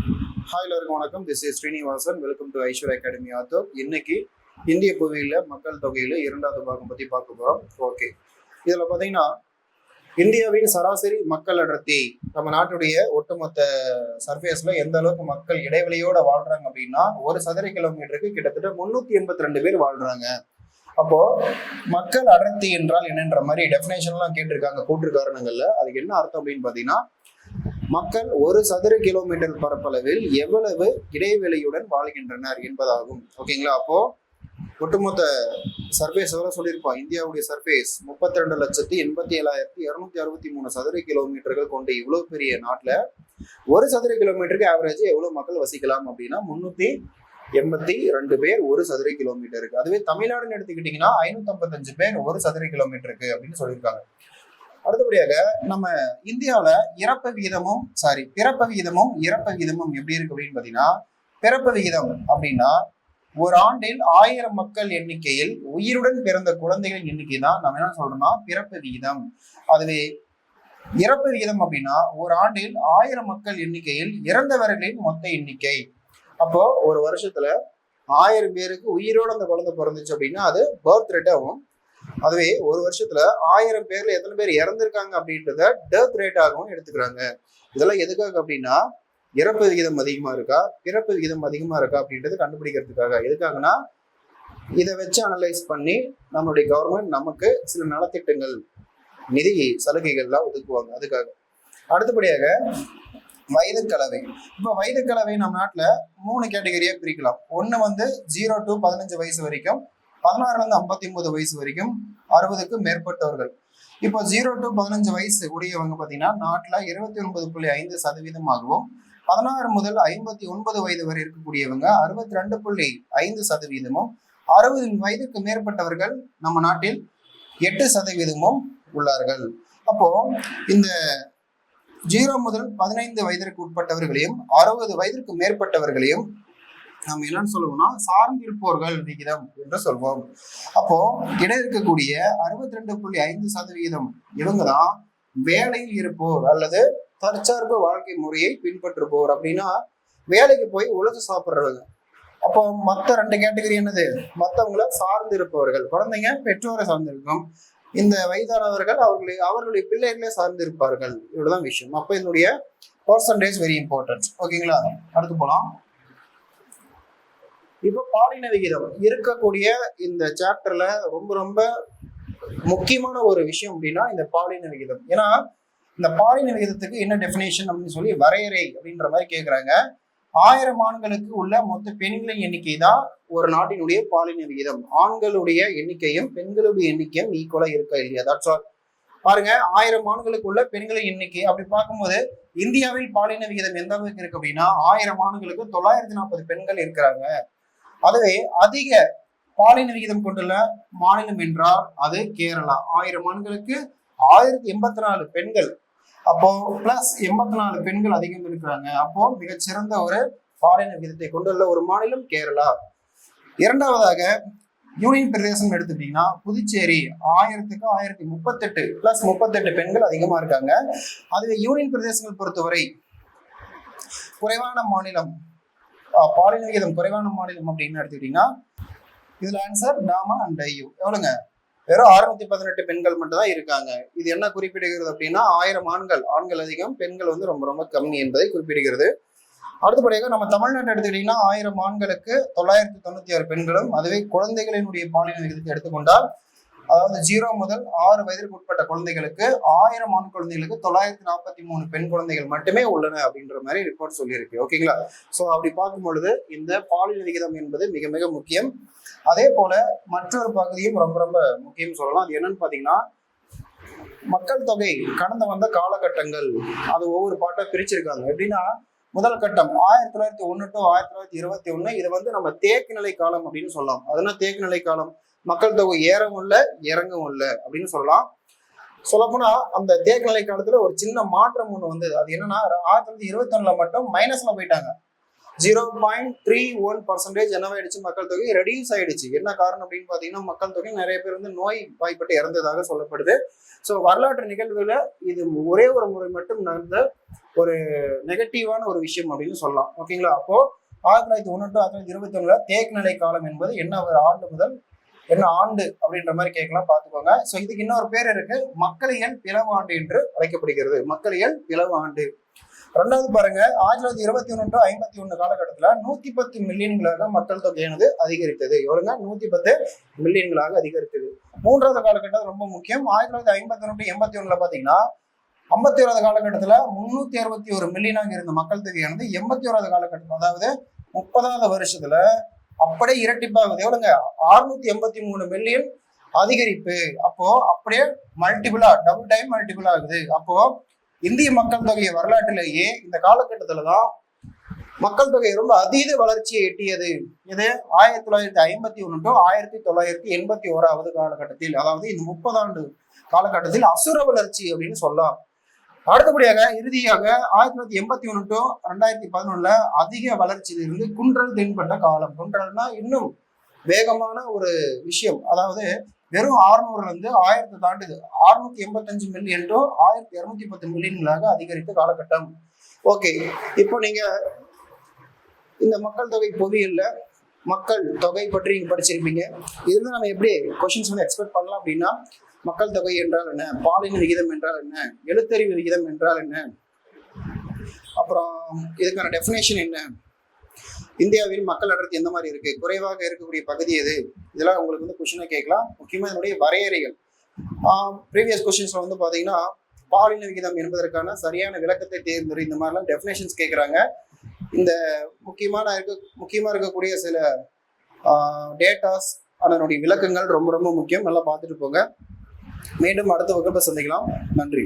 எல்லாருக்கும் வணக்கம். This is Srinivasan. Welcome to Aishwar academy ஆத்தோ. இன்னைக்கு இந்திய புவியில மக்கள் தொகையில இரண்டாவது பாகம் பத்தி பார்க்க போறோம். ஓகே, இதுல பாத்தீங்கன்னா இந்தியாவின் சராசரி மக்கள் அடர்த்தி, நம்ம நாட்டுடைய ஒட்டுமொத்த சர்ஃபேஸ்ல எந்த அளவுக்கு மக்கள் இடைவெளியோட வாழ்றாங்க அப்படின்னா, ஒரு சதுர கிலோமீட்டருக்கு கிட்டத்தட்ட 382 பேர் வாழ்றாங்க. அப்போ மக்கள் அடர்த்தி என்றால் என்னன்ற மாதிரி டெஃபினேஷன்லாம் கேட்டிருக்காங்க கூற்று காரணங்கள்ல. அதுக்கு என்ன அர்த்தம் அப்படின்னு பாத்தீங்கன்னா, மக்கள் ஒரு சதுர கிலோமீட்டர் பரப்பளவில் எவ்வளவு இடைவெளியுடன் வாழ்கின்றனர் என்பதாகும். ஓகேங்களா? அப்போ ஒட்டுமொத்த சர்ஃபேஸ் எவ்வளவு சொல்லியிருப்போம். இந்தியாவுடைய சர்ஃபேஸ் 32,87,263 சதுர கிலோமீட்டர்கள் கொண்ட இவ்வளவு பெரிய நாட்டுல ஒரு சதுர கிலோமீட்டருக்கு ஆவரேஜ் எவ்வளவு மக்கள் வசிக்கலாம் அப்படின்னா 382 பேர் ஒரு சதுர கிலோமீட்டருக்கு. அதுவே தமிழ்நாடுன்னு எடுத்துக்கிட்டீங்கன்னா 555 பேர் ஒரு சதுர கிலோமீட்டருக்கு அப்படின்னு சொல்லியிருக்காங்க. அடுத்தபடியாக நம்ம இந்தியாவில பிறப்பு விகிதமும் இறப்பு விகிதமும் எப்படி இருக்கு அப்படின்னு பாத்தீங்கன்னா, பிறப்பு விகிதம் அப்படின்னா ஒரு ஆண்டில் 1000 மக்கள் எண்ணிக்கையில் உயிருடன் பிறந்த குழந்தைகளின் எண்ணிக்கை தான் நம்ம என்ன சொல்றோம்னா பிறப்பு விகிதம். அதுவே இறப்பு விகிதம் அப்படின்னா ஒரு ஆண்டில் 1000 மக்கள் எண்ணிக்கையில் இறந்தவர்களின் மொத்த எண்ணிக்கை. அப்போ ஒரு வருஷத்துல 1000 பேருக்கு உயிரோட அந்த குழந்தை பிறந்துச்சு அப்படின்னா அது பர்த் ரேட் ஆகும். அதுவே ஒரு வருஷத்துல 1000 பேர்ல எத்தனை பேர் இறந்திருக்காங்க அப்படின்றத டெத் ரேட் ஆகவும் எடுத்துக்கிறாங்க. இதெல்லாம் எதுக்காக அப்படின்னா, இறப்பு விகிதம் அதிகமா இருக்கா பிறப்பு விகிதம் அதிகமா இருக்கா அப்படின்றது கண்டுபிடிக்கிறதுக்காக. எதுக்காகனா, இதை வச்சு அனலைஸ் பண்ணி நம்மளுடைய கவர்மெண்ட் நமக்கு சில நலத்திட்டங்கள் நிதி சலுகைகள்லாம் ஒதுக்குவாங்க. அதுக்காக. அடுத்தபடியாக வயது கலவை. இப்ப வயது கலவை நம்ம நாட்டுல 3 கேட்டகரியா பிரிக்கலாம். ஒண்ணு 0 to 15 வயசு வரைக்கும், 16 to 59 வயசு வரைக்கும், 60க்கு மேற்பட்டவர்கள். இப்போ 0 to 15 வயசு உடையவங்க பாத்தீங்கன்னா நாட்டுல 29.5% 16 முதல் 59 வயது வரை இருக்கக்கூடியவங்க 62.5%, 60 வயதுக்கு மேற்பட்டவர்கள் நம்ம நாட்டில் 8% உள்ளார்கள். அப்போ இந்த 0 முதல் 15 வயதிற்கு உட்பட்டவர்களையும் 60 வயதிற்கு மேற்பட்டவர்களையும் நம்ம என்னன்னு சொல்லுவோம்னா சார்ந்திருப்போர்கள் விகிதம் என்று சொல்வோம். அப்போ இட இருக்கக்கூடிய 62.5% இவங்கதான் வேலையில் இருப்போர் அல்லது தற்சார்பு வாழ்க்கை முறையை பின்பற்றுப்போர். அப்படின்னா வேலைக்கு போய் உழைச்சு சாப்பிடுறவங்க. அப்போ மற்ற 2 கேட்டகரி என்னது? மற்றவங்கள சார்ந்து இருப்பவர்கள், குழந்தைங்க பெற்றோரை சார்ந்திருக்கும், இந்த வயதானவர்கள் அவர்களுடைய பிள்ளைகளே சார்ந்து இருப்பார்கள். இவ்வளவுதான் விஷயம். அப்போ இதனுடைய பர்சன்டேஜ் வெரி இம்பார்ட்டன்ட். ஓகேங்களா? அடுத்து போலாம். இப்ப பாலின விகிதம் இருக்கக்கூடிய இந்த சாப்டர்ல ரொம்ப ரொம்ப முக்கியமான ஒரு விஷயம் அப்படின்னா இந்த பாலின விகிதம். ஏன்னா இந்த பாலின விகிதத்துக்கு என்ன டெஃபினேஷன் அப்படின்னு சொல்லி வரையறை அப்படின்ற மாதிரி கேட்குறாங்க. 1000 ஆண்களுக்கு உள்ள மொத்த பெண்களின் எண்ணிக்கை தான் ஒரு நாட்டினுடைய பாலின விகிதம். ஆண்களுடைய எண்ணிக்கையும் பெண்களுடைய எண்ணிக்கையும் ஈக்குவலா இருக்கா இல்லையா? That's all. பாருங்க, 1000 ஆண்களுக்கு உள்ள பெண்களின் எண்ணிக்கை அப்படி பார்க்கும்போது இந்தியாவில் பாலின விகிதம் எந்த அளவுக்கு இருக்கு அப்படின்னா 1000 ஆண்களுக்கு 940 பெண்கள் இருக்கிறாங்க. அதுவே அதிக பாலின விகிதம் கொண்டுள்ள மாநிலம் என்றால் அது கேரளா. 1000 ஆண்களுக்கு 1084 பெண்கள். அப்போ பிளஸ் 84 பெண்கள் அதிகம் இருக்கிறாங்க. அப்போ மிகச்சிறந்த ஒரு பாலின விகிதத்தை கொண்டுள்ள ஒரு மாநிலம் கேரளா. இரண்டாவதாக யூனியன் பிரதேசம் எடுத்துட்டீங்கன்னா புதுச்சேரி 1000க்கு 1038 பிளஸ் 38 பெண்கள் அதிகமா இருக்காங்க. அதுவே யூனியன் பிரதேசங்கள் பொறுத்தவரை குறைவான மாநிலம், பாலின விகிதம் குறைவான மாநிலம் அப்படின்னு எடுத்துக்கிட்டீங்கன்னா இதுல ஆன்சர் டாமா அண்ட் டையூ. எவ்வளவுங்க? வெறும் 618 பெண்கள் மட்டும் தான் இருக்காங்க. இது என்ன குறிப்பிடுகிறது அப்படின்னா 1000 ஆண்கள் அதிகம், பெண்கள் ரொம்ப ரொம்ப கம்மி என்பதை குறிப்பிடுகிறது. அடுத்தபடியாக நம்ம தமிழ்நாட்டை எடுத்துக்கிட்டீங்கன்னா 1000 ஆண்களுக்கு 996 பெண்களும், அதுவே குழந்தைகளினுடைய பாலின விகிதத்தை எடுத்துக்கொண்டால் அதாவது 0 முதல் 6 வயதிற்கு உட்பட்ட குழந்தைகளுக்கு 1000 ஆண் குழந்தைகளுக்கு 943 பெண் குழந்தைகள் மட்டுமே உள்ளன அப்படின்ற மாதிரி ரிப்போர்ட் சொல்லியிருக்கு. ஓகேங்களா? ஸோ அப்படி பார்க்கும் பொழுது இந்த பாலின விகிதம் என்பது மிக மிக முக்கியம். அதே போல மற்றொரு பகுதியும் ரொம்ப ரொம்ப முக்கியம் சொல்லலாம். அது என்னன்னு பாத்தீங்கன்னா மக்கள் தொகை கடந்து வந்த காலகட்டங்கள். அது ஒவ்வொரு பாட்டா பிரிச்சிருக்காங்க. எப்படின்னா முதல் கட்டம் 1901 to 1921. இது நம்ம தேக்கு நிலை காலம் அப்படின்னு சொல்லலாம். அதெல்லாம் தேக்கு நிலை காலம். மக்கள் தொகை ஏறவும் இல்லை இறங்கவும் இல்லை அப்படின்னு சொல்லலாம். சொல்லப்போனா அந்த தேக்கு நிலை காலத்துல ஒரு சின்ன மாற்றம் ஒண்ணு வந்தது. அது என்னன்னா 1921 மட்டும் மைனஸ்ல போயிட்டாங்க. 0.31% என்னவாயிடுச்சு, மக்கள் தொகை ரெடியூஸ் ஆயிடுச்சு. என்ன காரணம் அப்படின்னு பாத்தீங்கன்னா, மக்கள் தொகை நிறைய பேர் வந்து நோய் வாய்ப்பட்டு இறந்ததாக சொல்லப்படுது. ஸோ வரலாற்று நிகழ்வுல இது ஒரே ஒரு முறை மட்டும் நடந்த ஒரு நெகட்டிவான ஒரு விஷயம் அப்படின்னு சொல்லலாம். ஓகேங்களா? அப்போ 1901 to 1921 தேக்க நிலை காலம் என்பது என்ன ஒரு ஆண்டு முதல் என்ன ஆண்டு அப்படின்ற மாதிரி கேட்கலாம், பார்த்துக்கோங்க. ஸோ இதுக்கு இன்னொரு பேர் இருக்கு, மக்களியல் பிளவு ஆண்டு என்று அழைக்கப்படுகிறது. மக்களியல் பிளவு ஆண்டு. ரெண்டாவது பாருங்க, 1921 to 1951 காலகட்டத்துல 110 மில்லியன்களாக மக்கள் தொகையானது அதிகரித்தது. எவ்வளவுங்க? 110 மில்லியன்களாக அதிகரித்தது. மூன்றாவது காலகட்டம் ரொம்ப முக்கியம். 1951 to 1981 பாத்தீங்கன்னா 51வது காலகட்டத்துல 361 மில்லியனாக இருந்த மக்கள் தொகையானது 81வது காலகட்டம், அதாவது 30வது வருஷத்துல அப்படியே இரட்டிப்பாகுது. எவ்வளவுங்க? 683 மில்லியன் அதிகரிப்பு. அப்போ அப்படியே மல்டிபிளா, டபுள் டைம் மல்டிபிள் ஆகுது. அப்போ இந்திய மக்கள் தொகை வரலாற்றிலேயே இந்த காலகட்டத்துலதான் மக்கள் தொகை ரொம்ப அதீத வளர்ச்சியை எட்டியது. இது 1951 to 1981 காலகட்டத்தில், அதாவது இந்த 30 ஆண்டு காலகட்டத்தில் அசுர வளர்ச்சி அப்படின்னு சொல்லலாம். அடுத்தபடியாக இறுதியாக 1981 to 2011 அதிக வளர்ச்சியிலிருந்து குன்றல் தென்பட்ட காலம். குன்றல்னா இன்னும் வேகமான ஒரு விஷயம், அதாவது வெறும் 600ல இருந்து 1000 தாண்டுது. 685 மில்லியன் to 1210 மில்லியன்களாக அதிகரித்த காலகட்டம். ஓகே, இப்போ நீங்க இந்த மக்கள் தொகை பொறியியல்ல மக்கள் தொகை பற்றி நீங்க படிச்சிருப்பீங்க. இதுல நம்ம எப்படி கொஸ்டின்ஸ் வந்து எக்ஸ்பெக்ட் பண்ணலாம் அப்படின்னா, மக்கள் தொகை என்றால் என்ன, பாலின விகிதம் என்றால் என்ன, எழுத்தறிவு விகிதம் என்றால் என்ன, அப்புறம் இதுக்கான டெஃபினேஷன் என்ன, இந்தியாவில் மக்கள் அடர்த்தி எந்த மாதிரி இருக்கு, குறைவாக இருக்கக்கூடிய பகுதி எது, இதெல்லாம் உங்களுக்கு வந்து கொஸ்டினை கேட்கலாம். முக்கியமாக இதனுடைய வரையறைகள். ப்ரீவியஸ் கொஸ்டின்ஸ்ல வந்து பாத்தீங்கன்னா பாலின விகிதம் என்பதற்கான சரியான விளக்கத்தை தேர்ந்தெடு, இந்த மாதிரிலாம் டெஃபினேஷன்ஸ் கேட்குறாங்க. இந்த முக்கியமா இருக்கக்கூடிய சில டேட்டாஸ் அதனுடைய விளக்கங்கள் ரொம்ப ரொம்ப முக்கியம். நல்லா பார்த்துட்டு போங்க. மீண்டும் அடுத்த வகுப்பை சந்திக்கலாம். நன்றி.